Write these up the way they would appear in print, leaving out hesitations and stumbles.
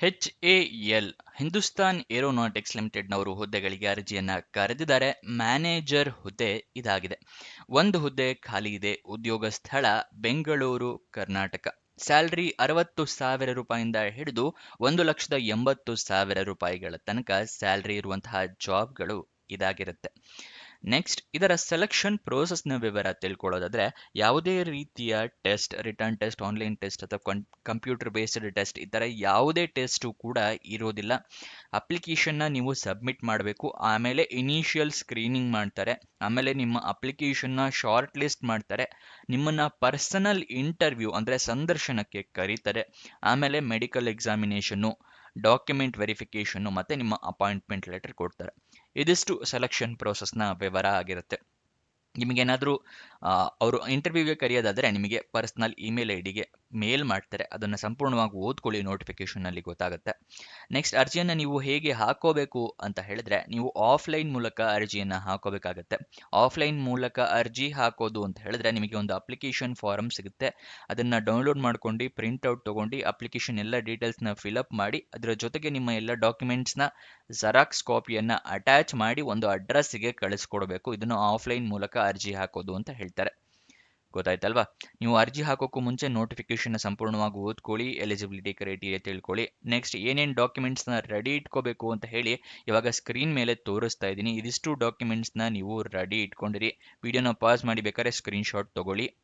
HAL Hindustan aeronautics ಲಿಮಿಟೆಡ್‌ನವರು ಹುದ್ದೆಗಳಿಗೆ ಅರ್ಜಿಯನ್ನ ಕರೆದಿದ್ದಾರೆ. ಮ್ಯಾನೇಜರ್ ಹುದ್ದೆ ಇದಾಗಿದೆ. ಒಂದು ಹುದ್ದೆ ಖಾಲಿ ಇದೆ. ಉದ್ಯೋಗ ಸ್ಥಳ ಬೆಂಗಳೂರು, ಕರ್ನಾಟಕ. ಸ್ಯಾಲರಿ 60,000 ರೂಪಾಯಿಂದ ಹಿಡಿದು 1,80,000 ರೂಪಾಯಿಗಳ ತನಕ ಸ್ಯಾಲರಿ ಇರುವಂತಹ ಜಾಬ್‌ಗಳು ಇದಾಗಿರುತ್ತೆ. ನೆಕ್ಸ್ಟ್ ಇದರ ಸೆಲೆಕ್ಷನ್ ಪ್ರೋಸೆಸ್‌ನ ವಿವರ ತಿಳ್ಕೊಳ್ಳೋದಾದ್ರೆ, ಯಾವುದೇ ರೀತಿಯ test, return test, online test ಅಥವಾ ಕಂಪ್ಯೂಟರ್ ಬೇಸ್ಡ್ ಟೆಸ್ಟ್ ಈ ಥರ ಯಾವುದೇ ಟೆಸ್ಟು ಕೂಡ ಇರೋದಿಲ್ಲ. ಅಪ್ಲಿಕೇಶನ್ನ ನೀವು ಸಬ್ಮಿಟ್ ಮಾಡಬೇಕು. ಆಮೇಲೆ ಇನಿಷಿಯಲ್ ಸ್ಕ್ರೀನಿಂಗ್ ಮಾಡ್ತಾರೆ. ಆಮೇಲೆ ನಿಮ್ಮ ಅಪ್ಲಿಕೇಶನ್ನ ಶಾರ್ಟ್ ಲಿಸ್ಟ್ ಮಾಡ್ತಾರೆ. ನಿಮ್ಮನ್ನ ಪರ್ಸನಲ್ ಇಂಟರ್ವ್ಯೂ ಅಂದರೆ ಸಂದರ್ಶನಕ್ಕೆ ಕರೀತಾರೆ. ಆಮೇಲೆ ಮೆಡಿಕಲ್ ಎಕ್ಸಾಮಿನೇಷನ್ನು, ಡಾಕ್ಯುಮೆಂಟ್ ವೆರಿಫಿಕೇಷನ್ನು ಮತ್ತು ನಿಮ್ಮ ಅಪಾಯಿಂಟ್ಮೆಂಟ್ ಲೆಟರ್ ಕೊಡ್ತಾರೆ. ಇದಿಷ್ಟು ಸೆಲೆಕ್ಷನ್ ಪ್ರೋಸೆಸ್ನ ವಿವರ ಆಗಿರುತ್ತೆ. ನಿಮಗೇನಾದರೂ ಅವರು ಇಂಟರ್ವ್ಯೂಗೆ ಕರೆಯೋದಾದರೆ ನಿಮಗೆ ಪರ್ಸ್ನಲ್ ಇಮೇಲ್ ಐಡಿಗೆ ಮೇಲ್ ಮಾಡ್ತಾರೆ. ಅದನ್ನು ಸಂಪೂರ್ಣವಾಗಿ ಓದ್ಕೊಳ್ಳಿ, ನೋಟಿಫಿಕೇಷನಲ್ಲಿ ಗೊತ್ತಾಗುತ್ತೆ. ನೆಕ್ಸ್ಟ್ ಅರ್ಜಿಯನ್ನು ನೀವು ಹೇಗೆ ಹಾಕೋಬೇಕು ಅಂತ ಹೇಳಿದ್ರೆ, ನೀವು ಆಫ್ಲೈನ್ ಮೂಲಕ ಅರ್ಜಿಯನ್ನು ಹಾಕೋಬೇಕಾಗತ್ತೆ. ಆಫ್ಲೈನ್ ಮೂಲಕ ಅರ್ಜಿ ಹಾಕೋದು ಅಂತ ಹೇಳಿದ್ರೆ ನಿಮಗೆ ಒಂದು ಅಪ್ಲಿಕೇಶನ್ ಫಾರಮ್ ಸಿಗುತ್ತೆ. ಅದನ್ನು ಡೌನ್ಲೋಡ್ ಮಾಡ್ಕೊಂಡು ಪ್ರಿಂಟ್ಔಟ್ ತೊಗೊಂಡು ಅಪ್ಲಿಕೇಶನ್ ಎಲ್ಲ ಡೀಟೇಲ್ಸ್ನ ಫಿಲಪ್ ಮಾಡಿ ಅದರ ಜೊತೆಗೆ ನಿಮ್ಮ ಎಲ್ಲ ಡಾಕ್ಯುಮೆಂಟ್ಸ್ನ ಜೆರಾಕ್ಸ್ ಕಾಪಿಯನ್ನು ಅಟ್ಯಾಚ್ ಮಾಡಿ ಒಂದು ಅಡ್ರೆಸ್ಸಿಗೆ ಕಳಿಸ್ಕೊಡ್ಬೇಕು. ಇದನ್ನು ಆಫ್ಲೈನ್ ಮೂಲಕ ಅರ್ಜಿ ಹಾಕೋದು ಅಂತ ಹೇಳ್ತಾರೆ. ಗೊತ್ತಾಯ್ತಲ್ವಾ? ನೀವು ಅರ್ಜಿ ಹಾಕೋಕ್ಕೂ ಮುಂಚೆ ನೋಟಿಫಿಕೇಶನ್ ಸಂಪೂರ್ಣವಾಗಿ ಓದ್ಕೊಳ್ಳಿ, ಎಲಿಜಿಬಿಲಿಟಿ ಕ್ರೈಟೀರಿಯಾ ತಿಳ್ಕೊಳ್ಳಿ. ನೆಕ್ಸ್ಟ್ ಏನೇನು ಡಾಕ್ಯುಮೆಂಟ್ಸ್ನ ರೆಡಿ ಇಟ್ಕೋಬೇಕು ಅಂತ ಹೇಳಿ ಇವಾಗ ಸ್ಕ್ರೀನ್ ಮೇಲೆ ತೋರಿಸ್ತಾ ಇದ್ದೀನಿ. ಇದಿಷ್ಟು ಡಾಕ್ಯುಮೆಂಟ್ಸ್ನ ನೀವು ರೆಡಿ ಇಟ್ಕೊಂಡಿರಿ. ವಿಡಿಯೋನ ಪಾಸ್ ಮಾಡಿ ಬೇಕಾದ್ರೆ ಸ್ಕ್ರೀನ್ಶಾಟ್ ತಗೊಳ್ಳಿ.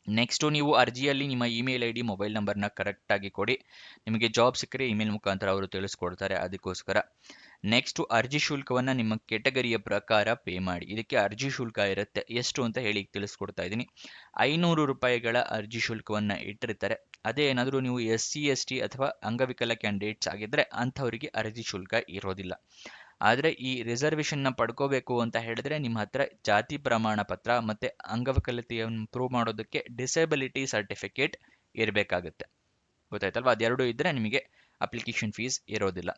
ನೆಕ್ಸ್ಟು ನೀವು ಅರ್ಜಿಯಲ್ಲಿ ನಿಮ್ಮ ಇಮೇಲ್ ಐ ಡಿ, ಮೊಬೈಲ್ ನಂಬರ್ನ ಕರೆಕ್ಟಾಗಿ ಕೊಡಿ. ನಿಮಗೆ ಜಾಬ್ ಸಿಕ್ಕರೆ ಇಮೇಲ್ ಮುಖಾಂತರ ಅವರು ತಿಳಿಸ್ಕೊಡ್ತಾರೆ, ಅದಕ್ಕೋಸ್ಕರ. ನೆಕ್ಸ್ಟು ಅರ್ಜಿ ಶುಲ್ಕವನ್ನು ನಿಮ್ಮ ಕೆಟಗರಿಯ ಪ್ರಕಾರ ಪೇ ಮಾಡಿ. ಇದಕ್ಕೆ ಅರ್ಜಿ ಶುಲ್ಕ ಇರುತ್ತೆ. ಎಷ್ಟು ಅಂತ ಹೇಳಿ ತಿಳಿಸ್ಕೊಡ್ತಾ ಇದ್ದೀನಿ. 500 ರೂಪಾಯಿಗಳ ಅರ್ಜಿ ಶುಲ್ಕವನ್ನು ಇಟ್ಟಿರ್ತಾರೆ. ಅದೇ ಏನಾದರೂ ನೀವು SC ST ಅಥವಾ ಅಂಗವಿಕಲ ಕ್ಯಾಂಡಿಡೇಟ್ಸ್ ಆಗಿದ್ದರೆ ಅಂಥವರಿಗೆ ಅರ್ಜಿ ಶುಲ್ಕ ಇರೋದಿಲ್ಲ. ಆದರೆ ಈ ರಿಸರ್ವೇಷನ್ನ ಪಡ್ಕೋಬೇಕು ಅಂತ ಹೇಳಿದ್ರೆ ನಿಮ್ಮ ಹತ್ರ ಜಾತಿ ಪ್ರಮಾಣ ಪತ್ರ ಮತ್ತು ಅಂಗವಿಕಲತೆಯನ್ನು ಪ್ರೂವ್ ಮಾಡೋದಕ್ಕೆ ಡಿಸೆಬಿಲಿಟಿ ಸರ್ಟಿಫಿಕೇಟ್ ಇರಬೇಕಾಗುತ್ತೆ. ಗೊತ್ತಾಯ್ತಲ್ವಾ? ಅದೆರಡು ಇದ್ದರೆ ನಿಮಗೆ ಅಪ್ಲಿಕೇಶನ್ ಫೀಸ್ ಇರೋದಿಲ್ಲ.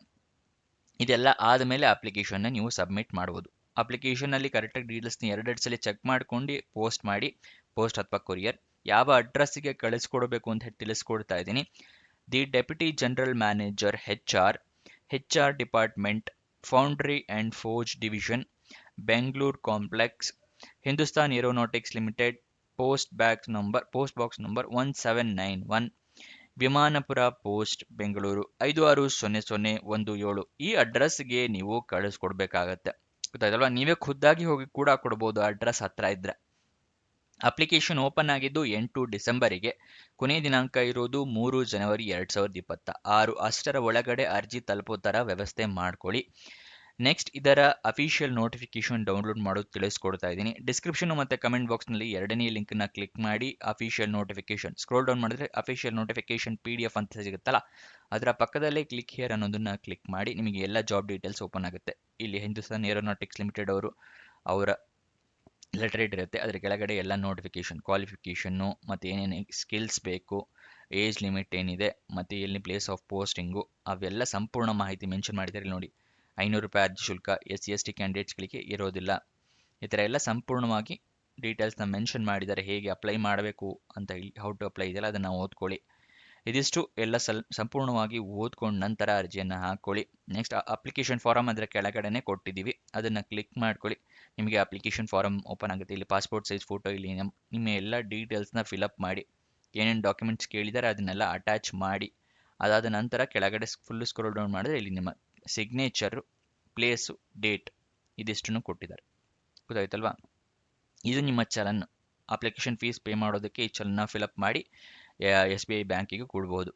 ಇದೆಲ್ಲ ಆದಮೇಲೆ ಅಪ್ಲಿಕೇಶನ್ನ ನೀವು ಸಬ್ಮಿಟ್ ಮಾಡ್ಬೋದು. ಅಪ್ಲಿಕೇಶನಲ್ಲಿ ಕರೆಕ್ಟಾಗಿ ಡೀಟೇಲ್ಸ್ನ ಎರಡೆರಡು ಸಲ ಚೆಕ್ ಮಾಡ್ಕೊಂಡು ಪೋಸ್ಟ್ ಮಾಡಿ. ಪೋಸ್ಟ್ ಅಥವಾ ಕೊರಿಯರ್ ಯಾವ ಅಡ್ರೆಸ್ಸಿಗೆ ಕಳಿಸ್ಕೊಡ್ಬೇಕು ಅಂತ ಹೇಳಿ ತಿಳಿಸ್ಕೊಡ್ತಾ ಇದ್ದೀನಿ. The deputy general manager HR department, foundry and forge division, Bengaluru complex, Hindustan Aeronautics Limited, post box number 1791, Vimanapura post, Bengaluru 560017. ಈ ಅಡ್ರೆಸ್ಗೆ ನೀವು ಕಳಿಸ್ಕೊಡ್ಬೇಕಾಗತ್ತೆ. ಗೊತ್ತಾಯ್ತಲ್ವಾ? ನೀವೇ ಖುದ್ದಾಗಿ ಹೋಗಿ ಕೂಡ ಕೊಡ್ಬೋದು ಅಡ್ರೆಸ್ ಹತ್ರ ಇದ್ದರೆ. ಅಪ್ಲಿಕೇಶನ್ ಓಪನ್ ಆಗಿದ್ದು 8 ಡಿಸೆಂಬರಿಗೆ. ಕೊನೆಯ ದಿನಾಂಕ ಇರೋದು 3 ಜನವರಿ 2026. ಅಷ್ಟರ ಒಳಗಡೆ ಅರ್ಜಿ ತಲುಪೋ ಥರ ವ್ಯವಸ್ಥೆ ಮಾಡ್ಕೊಳ್ಳಿ. ನೆಕ್ಸ್ಟ್ ಇದರ ಅಫಿಷಿಯಲ್ ನೋಟಿಫಿಕೇಶನ್ ಡೌನ್ಲೋಡ್ ಮಾಡೋದು ತಿಳಿಸ್ಕೊಡ್ತಾ ಇದ್ದೀನಿ. ಡಿಸ್ಕ್ರಿಪ್ಷನ್ ಮತ್ತು ಕಮೆಂಟ್ ಬಾಕ್ಸ್ನಲ್ಲಿ ಎರಡನೇ ಲಿಂಕ್ನ ಕ್ಲಿಕ್ ಮಾಡಿ ಅಫಿಷಿಯಲ್ ನೋಟಿಫಿಕೇಶನ್ ಸ್ಕ್ರೋಲ್ ಡೌನ್ ಮಾಡಿದ್ರೆ ಅಫಿಷಿಯಲ್ ನೋಟಿಫಿಕೇಶನ್ PDF ಅಂತ ಸಿಗುತ್ತಲ್ಲ, ಅದರ ಪಕ್ಕದಲ್ಲೇ ಕ್ಲಿಕ್ ಹಿಯರ್ ಅನ್ನೋದನ್ನು ಕ್ಲಿಕ್ ಮಾಡಿ ನಿಮಗೆ ಎಲ್ಲ ಜಾಬ್ ಡೀಟೇಲ್ಸ್ ಓಪನ್ ಆಗುತ್ತೆ. ಇಲ್ಲಿ ಹಿಂದೂಸ್ತಾನ್ ಏರೋನಾಟಿಕ್ಸ್ ಲಿಮಿಟೆಡ್ ಅವರ ಲೆಟರೇಟ್ ಇರುತ್ತೆ. ಅದರ ಕೆಳಗಡೆ ಎಲ್ಲ ನೋಟಿಫಿಕೇಶನ್, ಕ್ವಾಲಿಫಿಕೇಷನ್ನು ಮತ್ತು ಏನೇನು ಸ್ಕಿಲ್ಸ್ ಬೇಕು, ಏಜ್ ಲಿಮಿಟ್ ಏನಿದೆ ಮತ್ತು ಎಲ್ಲಿ ಪ್ಲೇಸ್ ಆಫ್ ಪೋಸ್ಟಿಂಗು ಅವೆಲ್ಲ ಸಂಪೂರ್ಣ ಮಾಹಿತಿ ಮೆನ್ಷನ್ ಮಾಡಿದ್ದಾರೆ. ನೋಡಿ, 500 ರೂಪಾಯಿ ಅರ್ಜಿ ಶುಲ್ಕ, SC ST ಕ್ಯಾಂಡಿಡೇಟ್ಸ್ಗಳಿಗೆ ಇರೋದಿಲ್ಲ. ಈ ಥರ ಎಲ್ಲ ಸಂಪೂರ್ಣವಾಗಿ ಡೀಟೇಲ್ಸ್ನ ಮೆನ್ಷನ್ ಮಾಡಿದ್ದಾರೆ. ಹೇಗೆ ಅಪ್ಲೈ ಮಾಡಬೇಕು ಅಂತ ಹೇಳಿ, ಹೌ ಟು ಅಪ್ಲೈ ಇದೆಯಲ್ಲ ಅದನ್ನು ಓದ್ಕೊಳ್ಳಿ. ಇದಿಷ್ಟು ಎಲ್ಲ ಸಂಪೂರ್ಣವಾಗಿ ಓದ್ಕೊಂಡು ನಂತರ ಅರ್ಜಿಯನ್ನು ಹಾಕ್ಕೊಳ್ಳಿ. ನೆಕ್ಸ್ಟ್ ಅಪ್ಲಿಕೇಶನ್ ಫಾರಮ್ ಅದರ ಕೆಳಗಡೆನೆ ಕೊಟ್ಟಿದ್ದೀವಿ, ಅದನ್ನು ಕ್ಲಿಕ್ ಮಾಡ್ಕೊಳ್ಳಿ. ನಿಮಗೆ ಅಪ್ಲಿಕೇಶನ್ ಫಾರಮ್ ಓಪನ್ ಆಗುತ್ತೆ. ಇಲ್ಲಿ ಪಾಸ್ಪೋರ್ಟ್ ಸೈಜ್ ಫೋಟೋ, ಇಲ್ಲಿ ನಿಮ್ಮ ಎಲ್ಲ ಡೀಟೇಲ್ಸ್ನ ಫಿಲಪ್ ಮಾಡಿ, ಏನೇನು ಡಾಕ್ಯುಮೆಂಟ್ಸ್ ಕೇಳಿದ್ದಾರೆ ಅದನ್ನೆಲ್ಲ ಅಟ್ಯಾಚ್ ಮಾಡಿ. ಅದಾದ ನಂತರ ಕೆಳಗಡೆ ಫುಲ್ ಸ್ಕ್ರೋಲ್ ಡೌನ್ ಮಾಡಿದ್ರೆ ಇಲ್ಲಿ ನಿಮ್ಮ ಸಿಗ್ನೇಚರು, ಪ್ಲೇಸು, ಡೇಟ್ ಇದಿಷ್ಟನ್ನು ಕೊಟ್ಟಿದ್ದಾರೆ. ಗೊತ್ತಾಯ್ತಲ್ವಾ? ಇದು ನಿಮ್ಮ ಚಲನ್. ಅಪ್ಲಿಕೇಶನ್ ಫೀಸ್ ಪೇ ಮಾಡೋದಕ್ಕೆ ಈ ಚಲನ್ನ ಫಿಲಪ್ ಮಾಡಿ SBI ಬ್ಯಾಂಕಿಗೆ ಕೊಡ್ಬೋದು.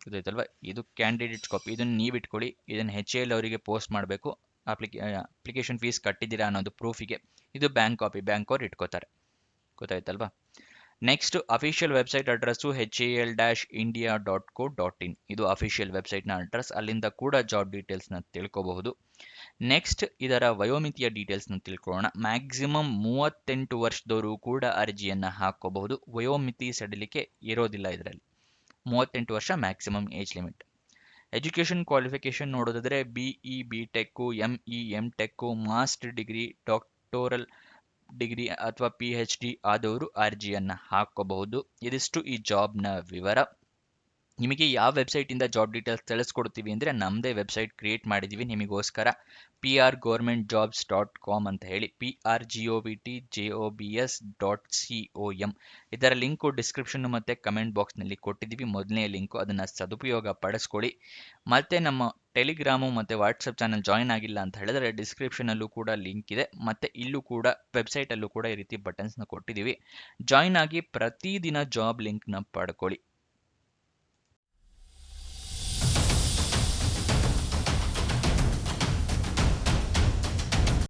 ಗೊತ್ತಾಯ್ತಲ್ವಾ? ಇದು ಕ್ಯಾಂಡಿಡೇಟ್ಸ್ ಕಾಪಿ, ಇದನ್ನು ನೀವು ಇಟ್ಕೊಳ್ಳಿ. ಇದನ್ನು HAL ಅವರಿಗೆ ಪೋಸ್ಟ್ ಮಾಡಬೇಕು. ಅಪ್ಲಿಕೇಶನ್ ಫೀಸ್ ಕಟ್ಟಿದ್ದೀರಾ ಅನ್ನೋದು ಪ್ರೂಫಿಗೆ. ಇದು ಬ್ಯಾಂಕ್ ಕಾಪಿ, ಬ್ಯಾಂಕ್ ಅವ್ರು ಇಟ್ಕೋತಾರೆ. ಗೊತ್ತಾಯ್ತಲ್ವಾ? Next official website address HAL-India.co.in. ಇದು ಅಫಿಷಿಯಲ್ ವೆಬ್ಸೈಟ್ನ ಅಡ್ರೆಸ್. ಅಲ್ಲಿಂದ ಕೂಡ ಜಾಬ್ ಡೀಟೇಲ್ಸ್ನ ತಿಳ್ಕೋಬಹುದು. ನೆಕ್ಸ್ಟ್ ಇದರ ವಯೋಮಿತಿಯ ಡೀಟೇಲ್ಸ್ನ ತಿಳ್ಕೊಳ್ಳೋಣ. ಮ್ಯಾಕ್ಸಿಮಮ್ 38 ವರ್ಷದವರು ಕೂಡ ಅರ್ಜಿಯನ್ನು ಹಾಕ್ಕೋಬಹುದು. ವಯೋಮಿತಿ ಸಡಿಲಿಕೆ ಇರೋದಿಲ್ಲ ಇದರಲ್ಲಿ. 38 ವರ್ಷ maximum age limit. Education qualification ನೋಡೋದಾದರೆ BE BTech, ME MTech, master degree, doctoral degree ಅಥವಾ PhD ಆದವರು ಅರ್ಜಿಯನ್ನು ಹಾಕ್ಕೋಬಹುದು. ಇದಿಷ್ಟು ಈ ಜಾಬ್ನ ವಿವರ. ನಿಮಗೆ ಯಾವ ವೆಬ್ಸೈಟಿಂದ ಜಾಬ್ ಡೀಟೇಲ್ಸ್ ತಿಳಿಸ್ಕೊಡ್ತೀವಿ ಅಂದರೆ ನಮ್ಮದೇ ವೆಬ್ಸೈಟ್ ಕ್ರಿಯೇಟ್ ಮಾಡಿದ್ದೀವಿ ನಿಮಗೋಸ್ಕರ. prgovernmentjobs.com ಅಂತ ಹೇಳಿ, prgovtjobs.com. ಇದರ ಲಿಂಕು ಡಿಸ್ಕ್ರಿಪ್ಷನ್ ಮತ್ತು ಕಮೆಂಟ್ ಬಾಕ್ಸ್ನಲ್ಲಿ ಕೊಟ್ಟಿದ್ದೀವಿ, ಮೊದಲನೇ ಲಿಂಕು, ಅದನ್ನು ಸದುಪಯೋಗ ಪಡಿಸ್ಕೊಳ್ಳಿ. ಮತ್ತು ನಮ್ಮ ಟೆಲಿಗ್ರಾಮು ಮತ್ತು ವಾಟ್ಸಪ್ ಚಾನಲ್ ಜಾಯ್ನ್ ಆಗಿಲ್ಲ ಅಂತ ಹೇಳಿದ್ರೆ ಡಿಸ್ಕ್ರಿಪ್ಷನಲ್ಲೂ ಕೂಡ ಲಿಂಕ್ ಇದೆ, ಮತ್ತು ಇಲ್ಲೂ ಕೂಡ ವೆಬ್ಸೈಟಲ್ಲೂ ಕೂಡ ಈ ರೀತಿ ಬಟನ್ಸ್ನ ಕೊಟ್ಟಿದ್ದೀವಿ. ಜಾಯ್ನ್ ಆಗಿ ಪ್ರತಿದಿನ ಜಾಬ್ ಲಿಂಕ್ನ ಪಡ್ಕೊಳ್ಳಿ.